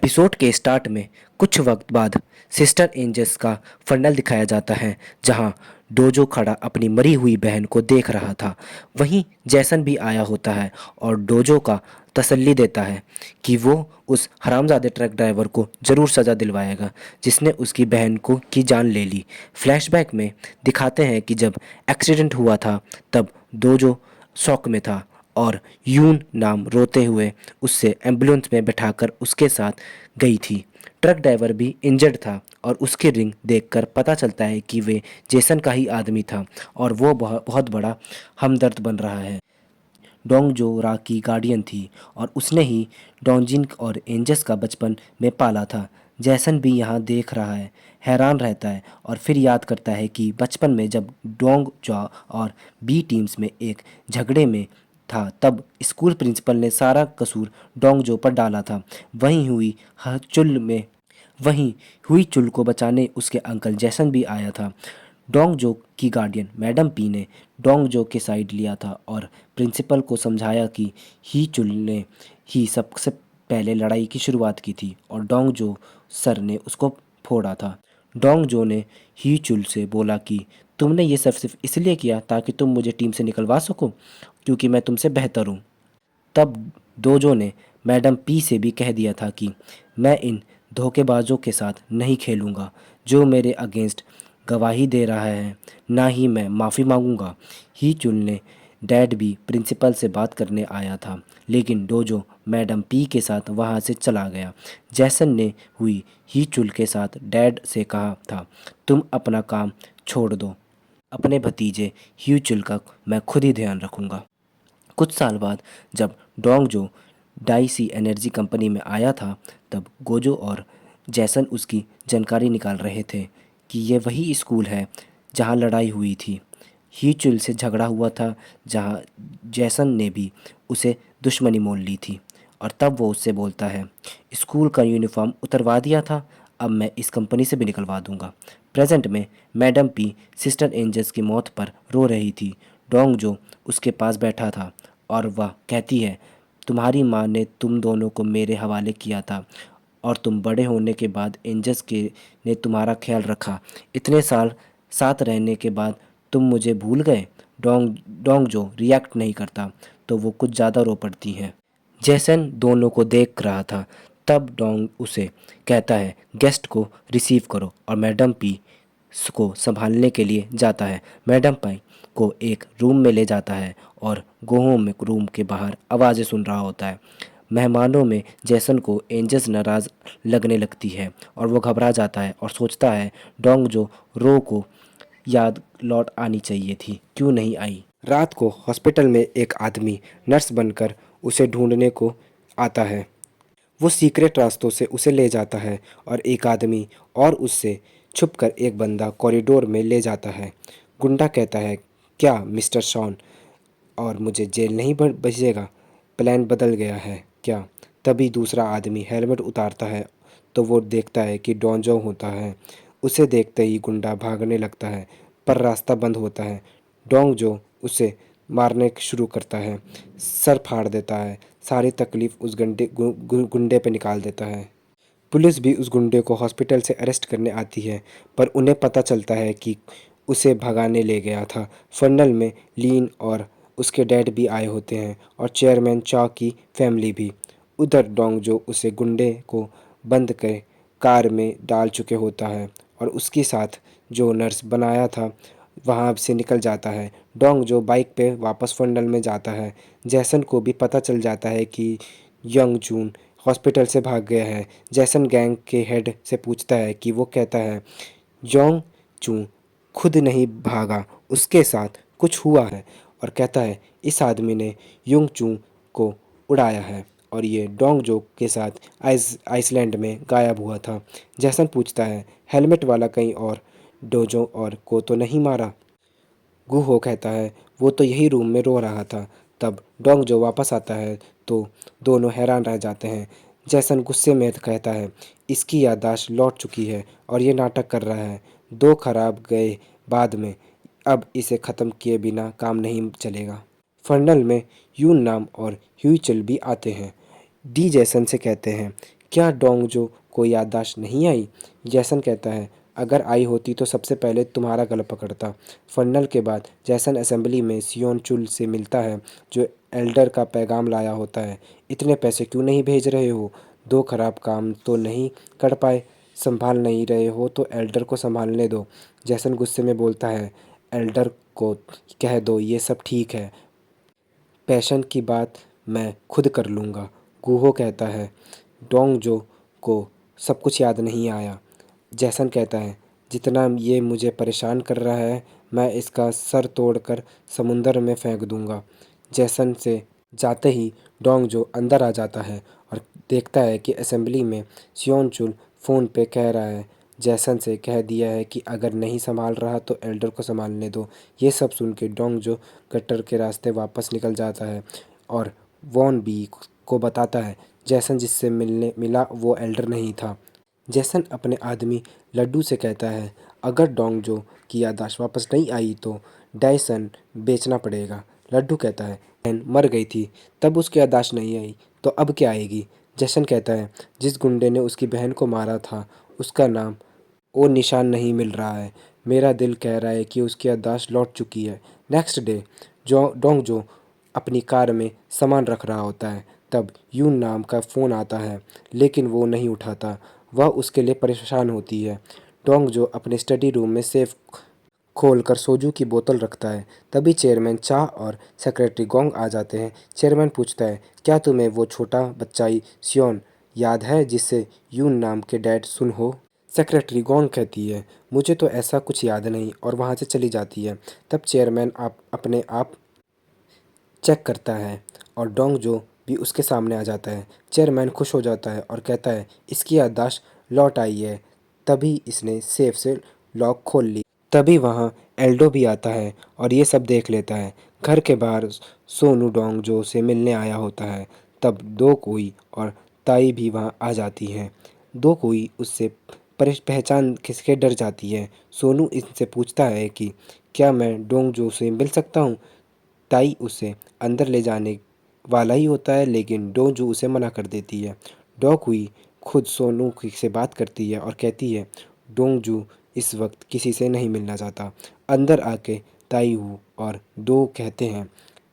Episode के start में कुछ वक्त बाद सिस्टर एंजल्स का फंडल दिखाया जाता है जहां डोजो खड़ा अपनी मरी हुई बहन को देख रहा था। वहीं जैसन भी आया होता है और डोजो का तसल्ली देता है कि वो उस हरामजादे ट्रक ड्राइवर को ज़रूर सज़ा दिलवाएगा जिसने उसकी बहन को की जान ले ली। फ्लैशबैक में दिखाते हैं कि जब एक्सीडेंट हुआ था तब डोजो शॉक में था और यून नाम रोते हुए उससे एम्बुलेंस में बैठाकर उसके साथ गई थी। ट्रक ड्राइवर भी इंजर्ड था और उसकी रिंग देखकर पता चलता है कि वे जेसन का ही आदमी था और वो बहुत बड़ा हमदर्द बन रहा है। डोंग जो रा की गार्डियन थी और उसने ही डोंजिन और एंजस का बचपन में पाला था। जैसन भी यहाँ देख रहा है, हैरान रहता है और फिर याद करता है कि बचपन में जब डोंग जॉ और बी टीम्स में एक झगड़े में था तब स्कूल प्रिंसिपल ने सारा कसूर डोंग जो पर डाला था। वहीं हुई चुल में वहीं हुई चुल को बचाने उसके अंकल जैसन भी आया था। डोंगजो की गार्डियन मैडम पी ने डोंगजो के साइड लिया था और प्रिंसिपल को समझाया कि ही चुल ने ही सबसे पहले लड़ाई की शुरुआत की थी और डोंगजो सर ने उसको फोड़ा था। डोंगजो ने ही चुल से बोला कि तुमने ये सब सिर्फ इसलिए किया ताकि तुम मुझे टीम से निकलवा सको क्योंकि मैं तुमसे बेहतर हूँ। तब डोजो ने मैडम पी से भी कह दिया था कि मैं इन धोखेबाजों के साथ नहीं खेलूँगा जो मेरे अगेंस्ट गवाही दे रहा है, ना ही मैं माफ़ी मांगूंगा। ही चुल ने डैड भी प्रिंसिपल से बात करने आया था लेकिन डोजो मैडम पी के साथ वहाँ से चला गया। जैसन ने हुई ही चुल के साथ डैड से कहा था तुम अपना काम छोड़ दो, अपने भतीजे ह्यूचुल का मैं खुद ही ध्यान रखूँगा। कुछ साल बाद जब डोंगजो डाइसी एनर्जी कंपनी में आया था तब गोजो और जैसन उसकी जानकारी निकाल रहे थे कि ये वही स्कूल है जहां लड़ाई हुई थी। हीचुल से झगड़ा हुआ था जहां जैसन ने भी उसे दुश्मनी मोल ली थी और तब वो उससे बोलता है स्कूल का यूनिफॉर्म उतरवा दिया था, अब मैं इस कंपनी से भी निकलवा दूंगा। प्रेजेंट में मैडम पी सिस्टर एंजल्स की मौत पर रो रही थी। डोंग जो उसके पास बैठा था और वह कहती है तुम्हारी माँ ने तुम दोनों को मेरे हवाले किया था और तुम बड़े होने के बाद एंजल्स के ने तुम्हारा ख्याल रखा। इतने साल साथ रहने के बाद तुम मुझे भूल गए। डोंग डोंग जो रिएक्ट नहीं करता तो वो कुछ ज़्यादा रो पड़ती है। जैसन दोनों को देख रहा था तब डोंग उसे कहता है गेस्ट को रिसीव करो और मैडम पी को संभालने के लिए जाता है। मैडम पाई को एक रूम में ले जाता है और गोहों में रूम के बाहर आवाज़ें सुन रहा होता है। मेहमानों में जैसन को एंजल्स नाराज़ लगने लगती है और वो घबरा जाता है और सोचता है डोंग जो रो को याद लौट आनी चाहिए थी, क्यों नहीं आई। रात को हॉस्पिटल में एक आदमी नर्स बनकर उसे ढूंढने को आता है। वो सीक्रेट रास्तों से उसे ले जाता है और एक आदमी और उससे छुपकर एक बंदा कॉरिडोर में ले जाता है। गुंडा कहता है क्या मिस्टर शॉन और मुझे जेल नहीं बचेगा, प्लान बदल गया है क्या। तभी दूसरा आदमी हेलमेट उतारता है तो वो देखता है कि डोंजो होता है। उसे देखते ही गुंडा भागने लगता है पर रास्ता बंद होता है। डोंग जो उसे मारने शुरू करता है, सर फाड़ देता है, सारी तकलीफ उस गुंडे पे निकाल देता है। पुलिस भी उस गुंडे को हॉस्पिटल से अरेस्ट करने आती है पर उन्हें पता चलता है कि उसे भगाने ले गया था। फंडल में लीन और उसके डैड भी आए होते हैं और चेयरमैन चा की फैमिली भी। उधर डोंग जो उसे गुंडे को बंद कर कार में डाल चुके होता है और उसके साथ जो नर्स बनाया था वहाँ से निकल जाता है। डोंग जो बाइक पे वापस फंडल में जाता है। जैसन को भी पता चल जाता है कि यंग जून हॉस्पिटल से भाग गया है। जैसन गैंग के हेड से पूछता है कि वो कहता है योंग चू खुद नहीं भागा, उसके साथ कुछ हुआ है और कहता है इस आदमी ने युंग चू को उड़ाया है और ये डोंग जोक के साथ आइसलैंड में गायब हुआ था। जैसन पूछता है हेलमेट वाला कहीं और डोजो और को तो नहीं मारा। गुहो कहता है वो तो यही रूम में रो रहा था। तब डोंग जो वापस आता है तो दोनों हैरान रह जाते हैं। जैसन गुस्से में कहता है इसकी याददाश्त लौट चुकी है और ये नाटक कर रहा है। दो खराब गए बाद में, अब इसे ख़त्म किए बिना काम नहीं चलेगा। फर्नल में यून नाम और ह्यूचल भी आते हैं। डी जैसन से कहते हैं क्या डोंगजो को याददाश्त नहीं आई? जैसन कहता है, अगर आई होती तो सबसे पहले तुम्हारा गला पकड़ता। फर्नल के बाद जैसन असेंबली में सियोन चुल से मिलता है जो एल्डर का पैगाम लाया होता है। इतने पैसे क्यों नहीं भेज रहे हो? दो खराब काम तो नहीं कर पाए? संभाल नहीं रहे हो तो एल्डर को संभालने दो। जैसन गुस्से में बोलता है, एल्डर को कह दो ये सब ठीक है, पैशन की बात मैं खुद कर लूँगा। गूहो कहता है, डोंगजो को सब कुछ याद नहीं आया। जैसन कहता है, जितना ये मुझे परेशान कर रहा है मैं इसका सर तोड़कर समुंदर में फेंक दूंगा। जैसन से जाते ही डोंगजो अंदर आ जाता है और देखता है कि असेंबली में सियोनचुल फ़ोन पे कह रहा है, जैसन से कह दिया है कि अगर नहीं संभाल रहा तो एल्डर को संभालने दो। ये सब सुन के डोंगजो गटर के रास्ते वापस निकल जाता है और वॉन बी को बताता है जैसन जिससे मिला वो एल्डर नहीं था। जैसन अपने आदमी लड्डू से कहता है, अगर डोंगजो की याददाश्त वापस नहीं आई तो डायसन बेचना पड़ेगा। लड्डू कहता है, बहन मर गई थी तब उसकी याददाश्त नहीं आई तो अब क्या आएगी? जैसन कहता है, जिस गुंडे ने उसकी बहन को मारा था उसका नाम वो निशान नहीं मिल रहा है। मेरा दिल कह रहा है कि उसकी याददाश्त लौट चुकी है। नेक्स्ट डे जो डोंगजो अपनी कार में सामान रख रहा होता है तब यून नाम का फ़ोन आता है लेकिन वो नहीं उठाता। वह उसके लिए परेशान होती है। डोंगजो अपने स्टडी रूम में सेफ खोलकर सोजू की बोतल रखता है। तभी चेयरमैन चाह और सेक्रेटरी गोंग आ जाते हैं। चेयरमैन पूछता है, क्या तुम्हें वो छोटा बच्चाई सियोन याद है जिससे यून नाम के डैड सुन हो? सेक्रेटरी गोंग कहती है, मुझे तो ऐसा कुछ याद नहीं और वहाँ से चली जाती है। तब चेयरमैन आप अपने आप चेक करता है और डोंगजो भी उसके सामने आ जाता है। चेयरमैन खुश हो जाता है और कहता है, इसकी याददाश्त लौट आई है। तभी इसने सेफ से लॉक खोल ली। तभी वहाँ एल्डो भी आता है और ये सब देख लेता है। घर के बाहर सोनू डोंगजो से मिलने आया होता है। तब दो कोई और ताई भी वहाँ आ जाती हैं। दो कोई उससे पहचान किसके डर जाती है। सोनू इनसे पूछता है कि क्या मैं डोंगजो से मिल सकता हूँ? ताई उसे अंदर ले जाने वाला ही होता है लेकिन डोंगजू उसे मना कर देती है। डोकुई खुद सोनू से बात करती है और कहती है, डोंगजू इस वक्त किसी से नहीं मिलना चाहता। अंदर आके ताईहू और डो कहते हैं,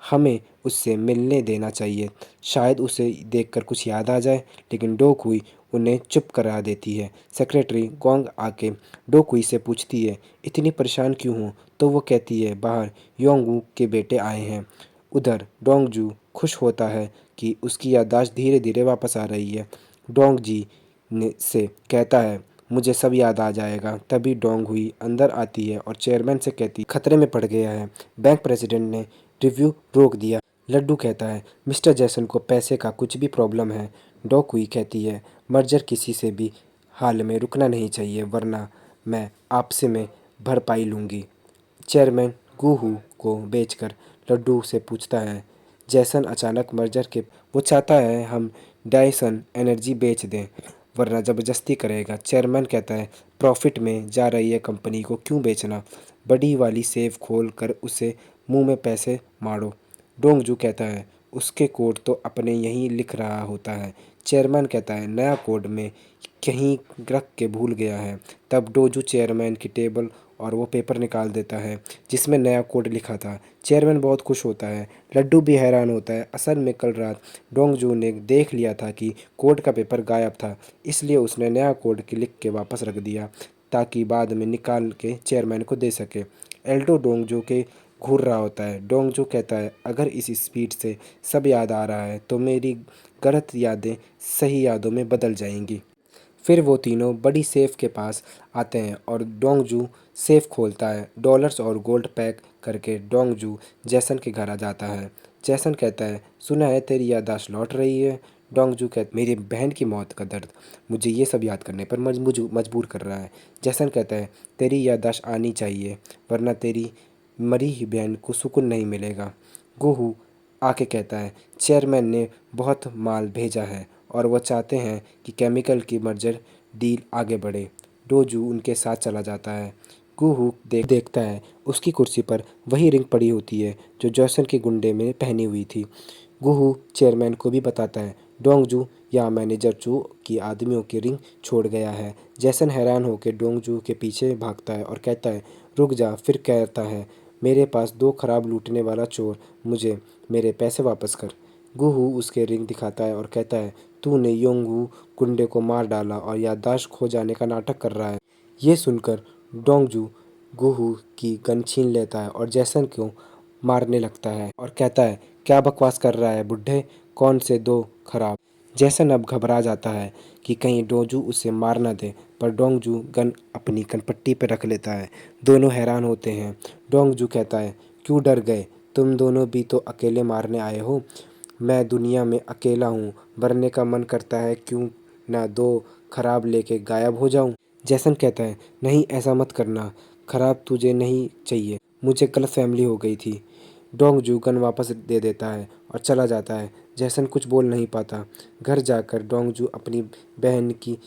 हमें उससे मिलने देना चाहिए, शायद उसे देखकर कुछ याद आ जाए। लेकिन डोकुई उन्हें चुप करा देती है। सेक्रेटरी गोंग आके डोकुई से पूछती है, इतनी परेशान क्यों हो? तो वो कहती है, बाहर योंगू के बेटे आए हैं। उधर डोंगजू खुश होता है कि उसकी याददाश्त धीरे धीरे वापस आ रही है। डोंग जी ने से कहता है, मुझे सब याद आ जाएगा। तभी डोंग हुई अंदर आती है और चेयरमैन से कहती, खतरे में पड़ गया है, बैंक प्रेसिडेंट ने रिव्यू रोक दिया। लड्डू कहता है, मिस्टर जैसन को पैसे का कुछ भी प्रॉब्लम है। डोंग हुई कहती है, मर्जर किसी से भी हाल में रुकना नहीं चाहिए वरना मैं आपसे में भरपाई लूँगी। चेयरमैन गूहू को बेचकर लड्डू से पूछता है, जैसन अचानक मर्जर के वो चाहता है हम डायसन एनर्जी बेच दें वरना ज़बरदस्ती करेगा। चेयरमैन कहता है, प्रॉफिट में जा रही है कंपनी को क्यों बेचना? बड़ी वाली सेफ खोल कर उसे मुंह में पैसे मारो। डोंगजू कहता है, उसके कोड तो अपने यहीं लिख रहा होता है। चेयरमैन कहता है, नया कोड में कहीं रख के भूल गया है। तब डोजू चेयरमैन की टेबल और वो पेपर निकाल देता है जिसमें नया कोड लिखा था। चेयरमैन बहुत खुश होता है। लड्डू भी हैरान होता है। असल में कल रात डोंगजू ने देख लिया था कि कोड का पेपर गायब था, इसलिए उसने नया कोड की लिख के वापस रख दिया ताकि बाद में निकाल के चेयरमैन को दे सके। एल्डो डोंगजू के घूर रहा होता है। डोंगजू कहता है, अगर इस स्पीड से सब याद आ रहा है तो मेरी गलत यादें सही यादों में बदल जाएंगी। फिर वो तीनों बड़ी सेफ के पास आते हैं और डोंगजू सेफ खोलता है। डॉलर्स और गोल्ड पैक करके डोंगजू जैसन के घर आ जाता है। जैसन कहता है, सुना है तेरी याददाश्त लौट रही है? डोंगजू कहता, मेरी बहन की मौत का दर्द मुझे ये सब याद करने पर मजबूर कर रहा है। जैसन कहता है, तेरी याददाश्त आनी चाहिए वरना तेरी मरी ही बहन को सुकून नहीं मिलेगा। गोहू आके कहता है, चेयरमैन ने बहुत माल भेजा है और वो चाहते हैं कि केमिकल की मर्जर डील आगे बढ़े। डोजू उनके साथ चला जाता है। गूहू देखता है उसकी कुर्सी पर वही रिंग पड़ी होती है जो जॉसन के गुंडे में पहनी हुई थी। गूहू चेयरमैन को भी बताता है। डोंगजू या मैनेजर चू की आदमियों की रिंग छोड़ गया है। जैसन हैरान होकर डोंगजू के पीछे भागता है और कहता है, रुक जा। फिर कहता है, मेरे पास 2 खराब लूटने वाला चोर, मुझे मेरे पैसे वापस कर। गुहू उसके रिंग दिखाता है और कहता है, तूने योंगू गुंडे को मार डाला और याददाश्त खो जाने का नाटक कर रहा है। ये सुनकर डोंगजू गुहू की गन छीन लेता है और जैसन को मारने लगता है और कहता है, क्या बकवास कर रहा है बुड्ढे, कौन से 2 खराब। जैसन अब घबरा जाता है कि कहीं डोंगजू उसे मार ना दे, पर डोंगजू गन अपनी कनपट्टी पर रख लेता है। दोनों हैरान होते हैं। डोंगजू कहता है, क्यों डर गए, तुम दोनों भी तो अकेले मारने आए हो। मैं दुनिया में अकेला हूँ, मरने का मन करता है, क्यों ना 2 खराब लेके गायब हो जाऊँ। जैसन कहता है, नहीं ऐसा मत करना, खराब तुझे नहीं चाहिए, मुझे गलत फैमिली हो गई थी। डोंगजू गन वापस दे देता है और चला जाता है। जैसन कुछ बोल नहीं पाता। घर जाकर डोंगजू अपनी बहन की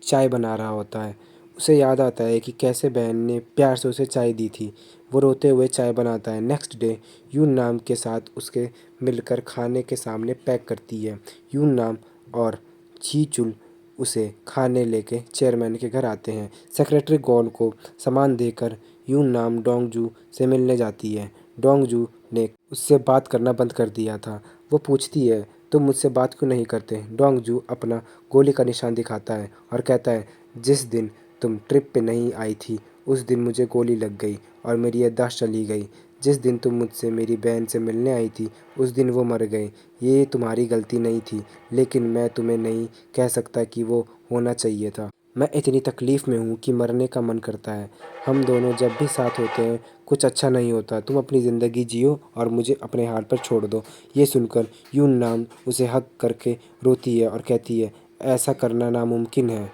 चाय बना रहा होता है। उसे याद आता है कि कैसे बहन ने प्यार से उसे चाय दी थी। वो रोते हुए चाय बनाता है। नेक्स्ट डे यून नाम के साथ उसके मिलकर खाने के सामने पैक करती है। यून नाम और चीचुल उसे खाने लेके चेयरमैन के घर आते हैं। सेक्रेटरी गॉन को सामान देकर यून नाम डोंगजू से मिलने जाती है। डोंगजू ने उससे बात करना बंद कर दिया था। वो पूछती है, तुम मुझसे बात क्यों नहीं करते। डोंगजू अपना गोली का निशान दिखाता है और कहता है, जिस दिन तुम ट्रिप पे नहीं आई थी उस दिन मुझे गोली लग गई और मेरी याददाश्त चली गई। जिस दिन तुम मुझसे मेरी बहन से मिलने आई थी उस दिन वो मर गए। ये तुम्हारी गलती नहीं थी, लेकिन मैं तुम्हें नहीं कह सकता कि वो होना चाहिए था। मैं इतनी तकलीफ़ में हूँ कि मरने का मन करता है। हम दोनों जब भी साथ होते हैं कुछ अच्छा नहीं होता। तुम अपनी ज़िंदगी जियो और मुझे अपने हाल पर छोड़ दो। ये सुनकर यून नाम उसे हक करके रोती है और कहती है, ऐसा करना नामुमकिन है।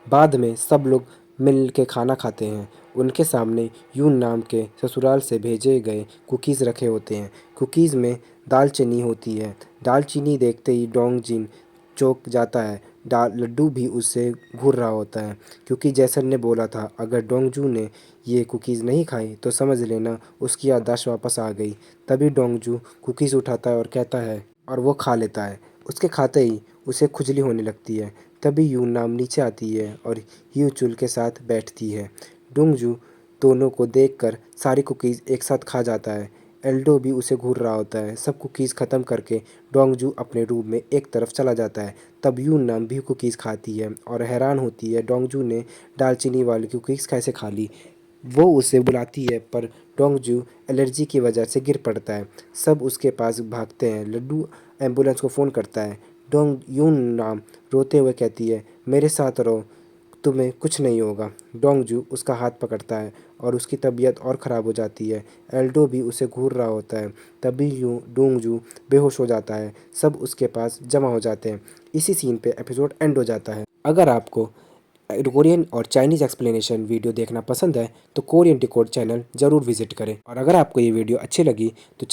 बाद में सब लोग मिल के खाना खाते हैं। उनके सामने यून नाम के ससुराल से भेजे गए कुकीज़ रखे होते हैं। कुकीज़ में दालचीनी होती है। दालचीनी देखते ही डोंगजिन चौंक जाता है। लड्डू भी उससे घूर रहा होता है, क्योंकि जैसन ने बोला था, अगर डोंगजू ने ये कुकीज़ नहीं खाई तो समझ लेना उसकी याददाश्त वापस आ गई। तभी डोंगजू कुकीज़ उठाता है और कहता है, और वो खा लेता है। उसके खाते ही उसे खुजली होने लगती है। तभी यून नाम नीचे आती है और ह्यूचुल के साथ बैठती है। डोंगजू दोनों को देखकर सारी कुकीज़ एक साथ खा जाता है। एल्डो भी उसे घूर रहा होता है। सब कुकीज़ ख़त्म करके डोंगजू अपने रूम में एक तरफ चला जाता है। तब यून नाम भी कुकीज़ खाती है और हैरान होती है डोंगजू ने दालचीनी वाली कुकीज़ कैसे खा ली। वो उसे बुलाती है, पर डोंगजू एलर्जी की वजह से गिर पड़ता है। सब उसके पास भागते हैं। लड्डू एम्बुलेंस को फ़ोन करता है। डोंग यून नाम रोते हुए कहती है, मेरे साथ रहो, तुम्हें कुछ नहीं होगा। डोंगजू उसका हाथ पकड़ता है और उसकी तबीयत और ख़राब हो जाती है। एल्डो भी उसे घूर रहा होता है। तभी डोंगजू बेहोश हो जाता है। सब उसके पास जमा हो जाते हैं। इसी सीन पे एपिसोड एंड हो जाता है। अगर आपको कोरियन और चाइनीज़ एक्सप्लेनेशन वीडियो देखना पसंद है तो कोरियन डिकोड चैनल ज़रूर विजिट करें। और अगर आपको ये वीडियो अच्छी लगी तो